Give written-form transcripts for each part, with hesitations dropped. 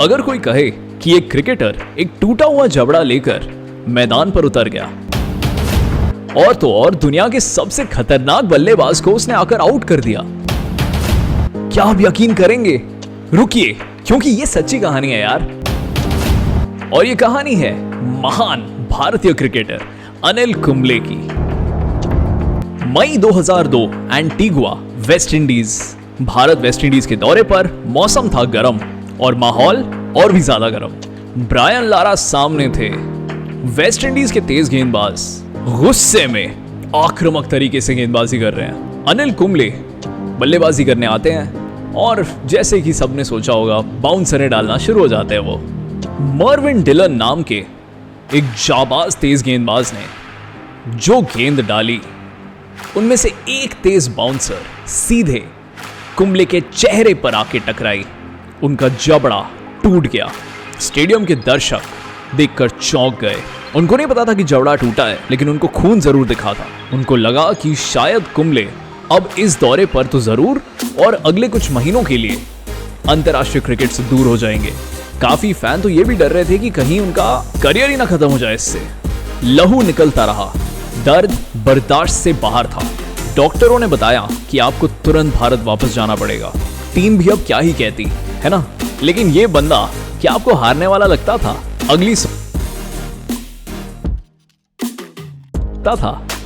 अगर कोई कहे कि एक क्रिकेटर एक टूटा हुआ जबड़ा लेकर मैदान पर उतर गया और तो और दुनिया के सबसे खतरनाक बल्लेबाज को उसने आकर आउट कर दिया, क्या आप यकीन करेंगे? रुकिए, क्योंकि ये सच्ची कहानी है यार। और ये कहानी है महान भारतीय क्रिकेटर अनिल कुंबले की। मई 2002 Antigua West Indies. Bharat West Indies के दौरे पर। मौसम था गर्म और माहौल और भी ज्यादा गर्म। ब्रायन लारा सामने थे। वेस्ट इंडीज के तेज गेंदबाज गुस्से में आक्रामक तरीके से गेंदबाजी कर रहे हैं। अनिल कुंबले बल्लेबाजी करने आते हैं और जैसे कि सबने सोचा होगा बाउंसरें डालना शुरू हो जाते हैं। वो मर्विन डिलन नाम के एक जाबाज तेज गेंदबाज ने जो गेंद डाली उनमें से एक तेज बाउंसर सीधे कुंबले के चेहरे पर आके टकराई। उनका जबड़ा टूट गया। स्टेडियम के दर्शक देखकर चौंक गए। उनको नहीं पता था कि जबड़ा टूटा है, लेकिन उनको खून जरूर दिखा था। उनको लगा कि शायद कुंबले अब इस दौरे पर तो जरूर और अगले कुछ महीनों के लिए अंतर्राष्ट्रीय क्रिकेट से दूर हो जाएंगे। काफी फैन तो ये भी डर रहे थे कि कहीं उनका करियर ही ना खत्म हो जाए इससे। लहू निकलता रहा। दर्द बर्दाश्त से बाहर था। डॉक्टरों ने बताया कि आपको तुरंत भारत वापस जाना पड़ेगा। टीम भी अब क्या ही कहती है ना, लेकिन ये बंदा क्या आपको हारने वाला लगता था?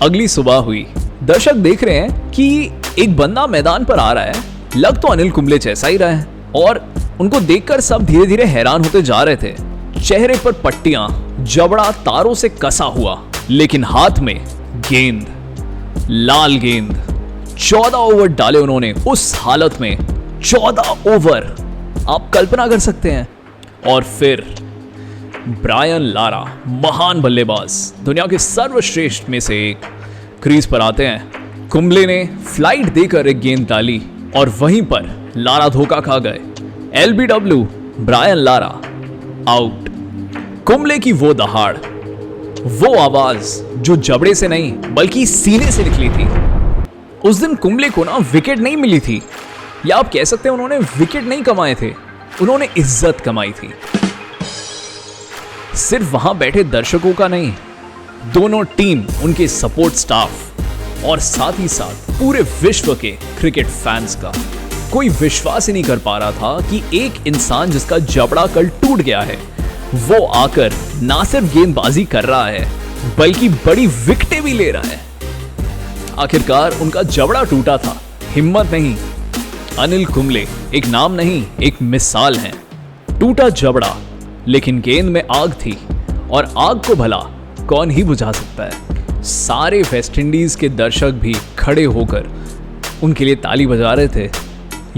अगली सुबह हुई। दर्शक देख रहे हैं कि एक बंदा मैदान पर आ रहा है, लग तो अनिल कुंबले जैसा ही रहा है, और उनको देखकर सब धीरे धीरे हैरान होते जा रहे थे। चेहरे पर पट्टियां, जबड़ा तारों से कसा हुआ, लेकिन हाथ में गेंद, लाल गेंद। 14 ओवर डाले उन्होंने। उस हालत में 14 ओवर, आप कल्पना कर सकते हैं। और फिर ब्रायन लारा, महान बल्लेबाज, दुनिया के सर्वश्रेष्ठ में से एक, क्रीज पर आते हैं। कुंबले ने फ्लाइट देकर एक गेंद डाली और वहीं पर लारा धोखा खा गए। LBW, Brian Lara out. Kumble की वो दहाड़, वो आवाज जो जबड़े से नहीं बल्कि सीने से निकली थी। उस दिन कुंबले को ना विकेट नहीं मिली थी, या आप कह सकते हैं उन्होंने विकेट नहीं कमाए थे, उन्होंने इज्जत कमाई थी। सिर्फ वहां बैठे दर्शकों का नहीं, दोनों टीम, उनके सपोर्ट स्टाफ और साथ ही साथ पूरे विश्व के क्रिकेट फैंस का। कोई विश्वास ही नहीं कर पा रहा था कि एक इंसान जिसका जबड़ा कल टूट गया है, वो आकर ना सिर्फ गेंदबाजी कर रहा है बल्कि बड़ी विकेटें भी ले रहा है। आखिरकार उनका जबड़ा टूटा था, हिम्मत नहीं। अनिल कुंबले एक नाम नहीं, एक मिसाल है। टूटा जबड़ा, लेकिन गेंद में आग थी, और आग को भला कौन ही बुझा सकता है। सारे वेस्ट इंडीज के दर्शक भी खड़े होकर उनके लिए ताली बजा रहे थे।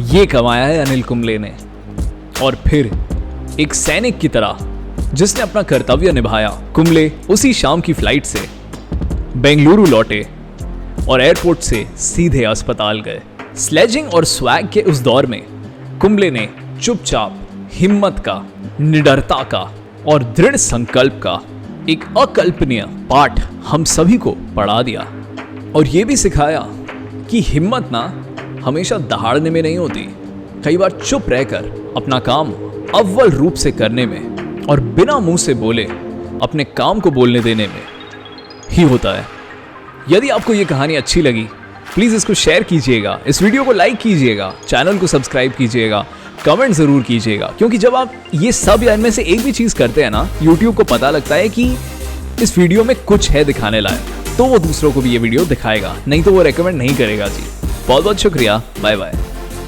ये कमाया है अनिल कुंबले ने। और फिर एक सैनिक की तरह जिसने अपना कर्तव्य निभाया, कुंबले उसी शाम की फ्लाइट से बेंगलुरु लौटे और एयरपोर्ट से सीधे अस्पताल गए। स्लेजिंग और स्वैग के उस दौर में कुंबले ने चुपचाप हिम्मत का, निडरता का और दृढ़ संकल्प का एक अकल्पनीय पाठ हम सभी को पढ़ा दिया, और यह भी सिखाया कि हिम्मत ना हमेशा दहाड़ने में नहीं होती। कई बार चुप रहकर अपना काम अव्वल रूप से करने में और बिना मुंह से बोले अपने काम को बोलने देने में ही होता है। यदि आपको यह कहानी अच्छी लगी, प्लीज इसको शेयर कीजिएगा, इस वीडियो को लाइक कीजिएगा, चैनल को सब्सक्राइब कीजिएगा, कमेंट जरूर कीजिएगा, क्योंकि जब आप ये सब या इनमें से एक भी चीज करते हैं ना, YouTube को पता लगता है कि इस वीडियो में कुछ है दिखाने लायक, तो वो दूसरों को भी ये वीडियो दिखाएगा, नहीं तो वो रेकमेंड नहीं करेगा जी। बहुत बहुत शुक्रिया, बाय बाय।